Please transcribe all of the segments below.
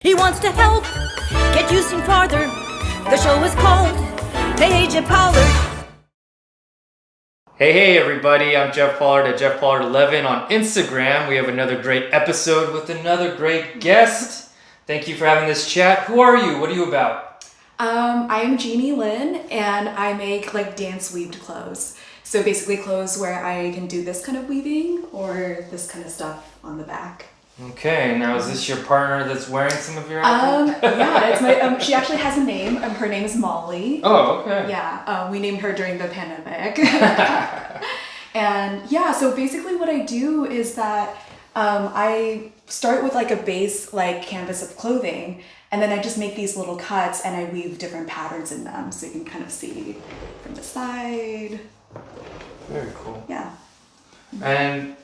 He wants to help get you seen farther. The show is called Page at Pollard. Hey everybody, I'm Jeff Pollard at Jeff Pollard 11 on Instagram. We have another great episode with another great guest. Thank you for having this chat. Who are you? What are you about? I am Jeannie Lin, and I make like dance weaved clothes. So basically clothes where I can do this kind of weaving or this kind of stuff on the back. Okay, now is this your partner that's wearing some of your outfit? Yeah, it's my. She actually has a name. Her name is Molly. Oh, okay. Yeah, we named her during the pandemic. And yeah, so basically what I do is that I start with like a base like canvas of clothing, and then I just make these little cuts and I weave different patterns in them, so you can kind of see from the side. Very cool. Yeah. And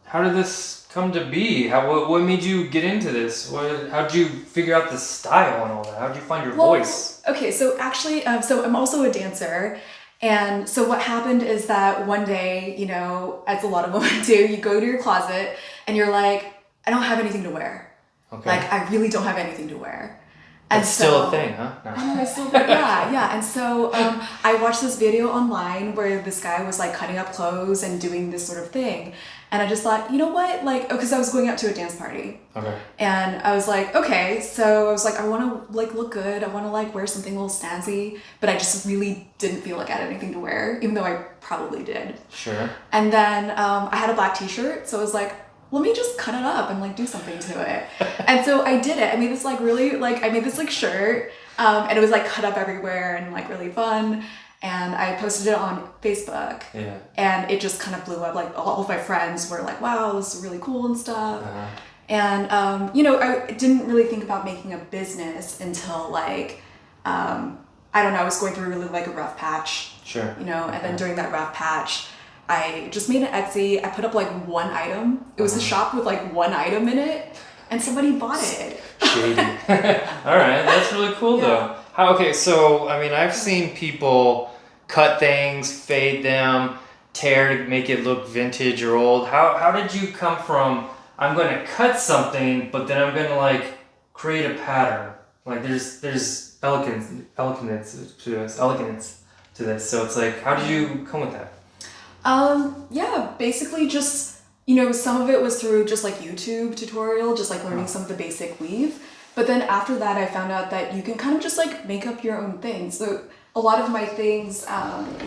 how did this come to be? What made you get into this? How did you figure out the style and all that? How did you find your voice? Okay, so actually, so I'm also a dancer. And so what happened is that one day, you know, as a lot of women do, you go to your closet and you're like, I don't have anything to wear. Okay. Like, I really don't have anything to wear. And it's still a thing, huh? No. I know, it's still yeah. And so I watched this video online where this guy was like cutting up clothes and doing this sort of thing. And I just thought, you know what? Like, because I was going out to a dance party. Okay. And I was like, okay. So I was like, I want to like look good. I want to like wear something a little snazzy. But I just really didn't feel like I had anything to wear, even though I probably did. Sure. And then I had a black t-shirt. So I was like, let me just cut it up and like do something to it. And so I did it. I made this like really like, I made this like shirt and it was like cut up everywhere and like really fun. And I posted it on Facebook. Yeah. And it just kind of blew up. Like all of my friends were like, wow, this is really cool and stuff. Uh-huh. And, you know, I didn't really think about making a business until like, I don't know, I was going through really like a rough patch. Sure. You know, and then during that rough patch, I just made an Etsy. I put up like one item. It was a shop with like one item in it, and somebody bought it. Shady. All right, that's really cool though. Okay, so I mean, I've seen people cut things, fade them, tear to make it look vintage or old. How did you come from I'm going to cut something, but then I'm going to like create a pattern? Like there's elegance to this. So it's like, how did you come with that? Yeah, basically just, you know, some of it was through just like YouTube tutorial, just like learning some of the basic weave. But then after that, I found out that you can kind of just like make up your own things. So a lot of my things, you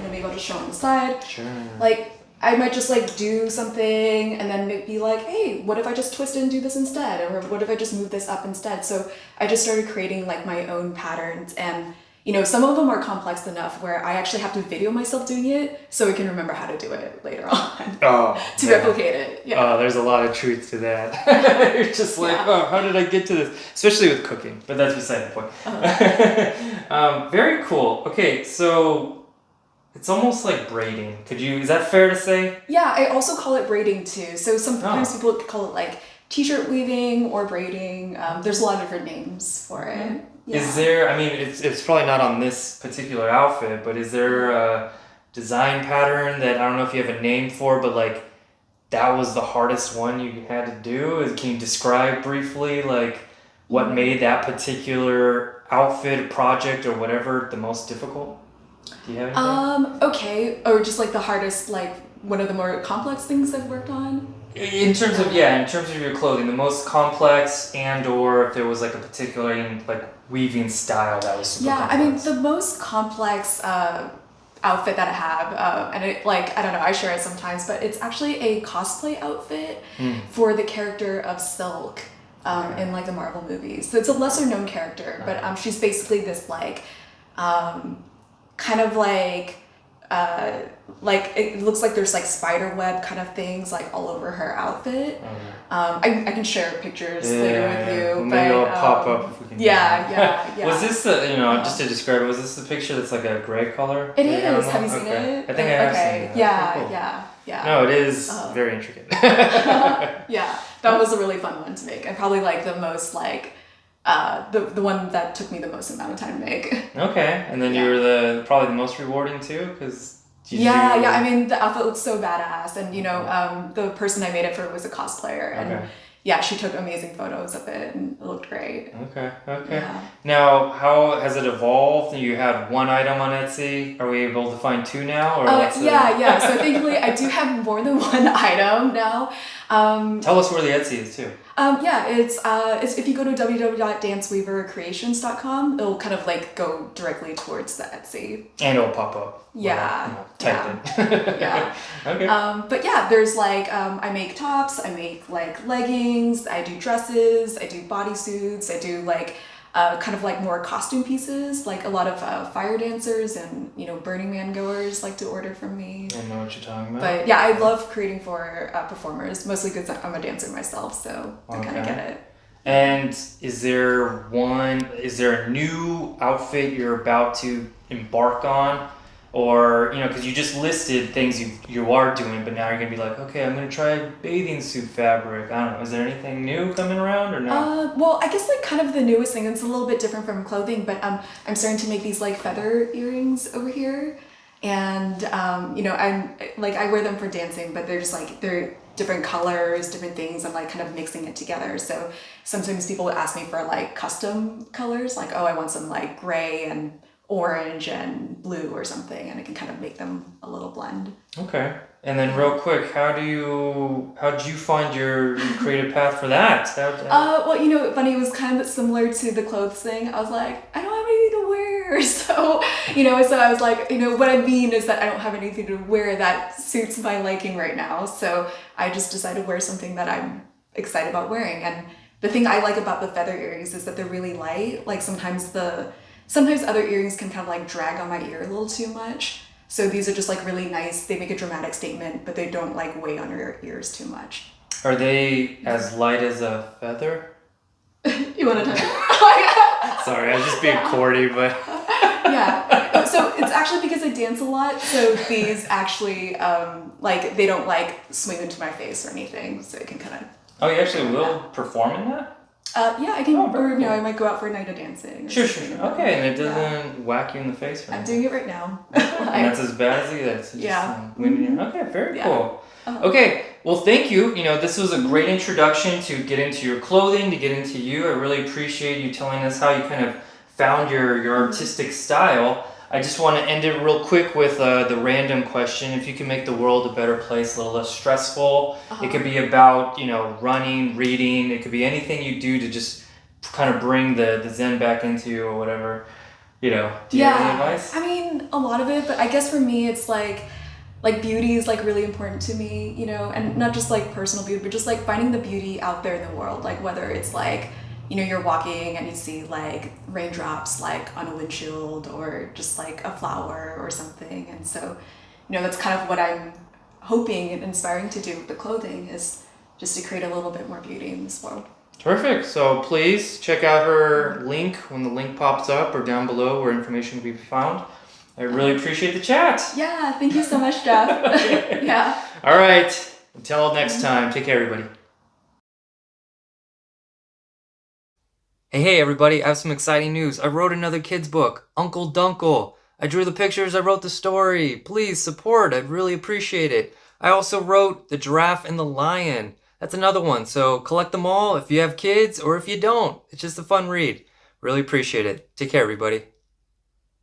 know, maybe I'll just show on the side. Sure. Like I might just like do something and then be like, hey, what if I just twist it and do this instead? Or what if I just move this up instead? So I just started creating like my own patterns, and you know, some of them are complex enough where I actually have to video myself doing it so I can remember how to do it later on to replicate it. Yeah. Oh, there's a lot of truth to that. You're just like, oh, how did I get to this? Especially with cooking, but that's beside the point. Very cool. Okay, so it's almost like braiding. Is that fair to say? Yeah, I also call it braiding too. So sometimes people call it like t-shirt weaving or braiding. There's a lot of different names for it. Yeah. Is there, I mean, it's probably not on this particular outfit, but is there a design pattern that I don't know if you have a name for, but like that was the hardest one you had to do? Can you describe briefly like what made that particular outfit, project, or whatever the most difficult? Do you have anything? Okay, or just like the hardest, like one of the more complex things I've worked on? In terms of your clothing, the most complex, and or if there was like a particular like weaving style that was super complex. I mean the most complex outfit that I have, and it like I don't know, I share it sometimes, but it's actually a cosplay outfit for the character of Silk in like the Marvel movies. So it's a lesser known character, but she's basically this like kind of like it looks like there's like spider web kind of things like all over her outfit. I can share pictures later with you. Maybe it'll pop up if we can. Yeah. Was this the, just to describe it, was this the picture that's like a gray color? It is. Have you seen it? I think I have seen it. Yeah. No, it is very intricate. Yeah, that was a really fun one to make, and probably like the most like the one that took me the most amount of time to make. Okay, and then you were probably the most rewarding too, because I mean the outfit looks so badass, and you know the person I made it for was a cosplayer, and yeah, she took amazing photos of it and it looked great. Okay. Yeah. Now, how has it evolved? You had one item on Etsy. Are we able to find two now? Or Yeah. So thankfully, I do have more than one item now. Tell us where the Etsy is too. It's if you go to www.danceweavercreations.com, it'll kind of like go directly towards the Etsy. And it'll pop up. Yeah. Type in. Yeah. Okay. But yeah, there's like, I make tops, I make like leggings, I do dresses, I do bodysuits, I do like kind of like more costume pieces, like a lot of fire dancers and, you know, Burning Man goers like to order from me. I know what you're talking about. But yeah, I love creating for performers, mostly because I'm a dancer myself, so I kind of get it. And is there a new outfit you're about to embark on? Or, you know, because you just listed things you are doing, but now you're going to be like, okay, I'm going to try bathing suit fabric. I don't know. Is there anything new coming around or no? Well, I guess like kind of the newest thing, it's a little bit different from clothing, but I'm starting to make these like feather earrings over here. And, you know, I wear them for dancing, but they're just like, they're different colors, different things. I'm like kind of mixing it together. So sometimes people would ask me for like custom colors, like, oh, I want some like gray and orange and blue or something, and I can kind of make them a little blend. Okay. And then real quick, how'd you find your creative path for that? Well, you know, funny, it was kind of similar to the clothes thing. I was like, I don't have anything to wear. So, you know, so I was like, you know, what I mean is that I don't have anything to wear that suits my liking right now. So I just decided to wear something that I'm excited about wearing. And the thing I like about the feather earrings is that they're really light. Like sometimes other earrings can kind of like drag on my ear a little too much. So these are just like really nice. They make a dramatic statement, but they don't like weigh on your ears too much. Are they as light as a feather? You want to touch it? Sorry, I was just being corny, but... Yeah. So it's actually because I dance a lot. So these actually, like, they don't like swing into my face or anything. So it can kind of... Oh, you actually will perform in that? Yeah, I can, or you know, I might go out for a night of dancing. Sure. Okay, and it doesn't whack you in the face or I'm anything. doing it right now. And that's as bad as it gets. Just, okay, very cool. Uh-huh. Okay, well, thank you. You know, this was a great introduction to get into your clothing, to get into you. I really appreciate you telling us how you kind of found your artistic style. I just want to end it real quick with the random question. If you can make the world a better place, a little less stressful. It could be about, you know, running, reading. It could be anything you do to just kind of bring the zen back into you or whatever. You know, do you have any advice? I mean, a lot of it, but I guess for me, it's like beauty is like really important to me, you know, and not just like personal beauty, but just like finding the beauty out there in the world. Like whether it's like, you know, you're walking and you see like raindrops like on a windshield or just like a flower or something. And so, you know, that's kind of what I'm hoping and inspiring to do with the clothing, is just to create a little bit more beauty in this world. Terrific. So please check out her link when the link pops up, or down below where information can be found. I really appreciate the chat. Yeah, thank you so much, Jeff. Yeah. All right. Until next time, take care, everybody. Hey, everybody, I have some exciting news. I wrote another kid's book, Uncle Duncle. I drew the pictures, I wrote the story. Please support, I'd really appreciate it. I also wrote The Giraffe and the Lion. That's another one, so collect them all if you have kids or if you don't. It's just a fun read. Really appreciate it. Take care, everybody.